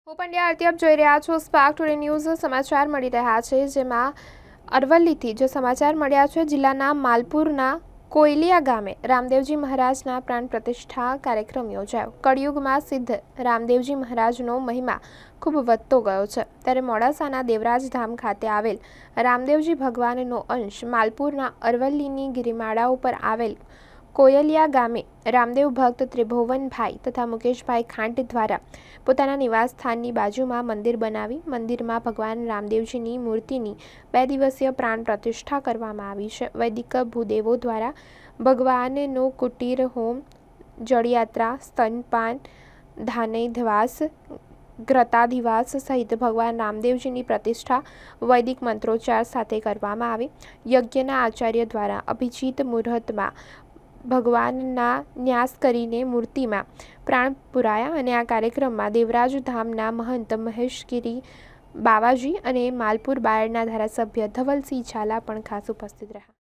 હું પંડ્યા આરતી આપ જોઈ રહ્યા છો સ્પાર્ક ટુડે ન્યૂઝ સમાચાર મળી રહ્યા છે, જેમાં અરવલ્લીથી જે સમાચાર મળ્યા છે, જિલ્લાના માલપુરના કોયલિયા ગામે રામદેવજી મહારાજના પ્રાણ પ્રતિષ્ઠા કાર્યક્રમ યોજાયો। કળિયુગમાં સિદ્ધ રામદેવજી મહારાજનો મહિમા ખૂબ વધતો ગયો છે, ત્યારે મોડાસાના દેવરાજ ધામ ખાતે આવેલ રામદેવજી ભગવાનનો અંશ માલપુરના અરવલ્લીની ગિરિમાળા ઉપર આવેલ કોયલિયા ગામે રામદેવ ભક્ત ત્રિભુવનભાઈ તથા મુકેશભાઈ ખાંટ દ્વારા પોતાના નિવાસ સ્થાનની બાજુમાં મંદિર બનાવી મંદિરમાં ભગવાન રામદેવજીની મૂર્તિની 2 દિવસીય પ્રાણ પ્રતિષ્ઠા કરવામાં આવી છે। વૈદિક ભૂદેવો દ્વારા ભગવાનનો કુટીર હોમ, જળયાત્રા, સ્તનપાન, ધાનૈધવાસ, ગ્રતાધિવાસ સહિત ભગવાન રામદેવજીની પ્રતિષ્ઠા વૈદિક મંત્રોચ્ચાર સાથે કરવામાં આવી। યજ્ઞના આચાર્ય દ્વારા અભિજીત મુહૂર્તમાં ભગવાનના ન્યાસ કરીને મૂર્તિમાં પ્રાણ પુરાયા અને આ કાર્યક્રમમાં દેવરાજ ધામના મહંત મહેશગીરી બાવાજી અને માલપુર બાયડના ધારાસભ્ય ધવલસિંહ ઝાલા પણ ખાસ ઉપસ્થિત રહ્યા।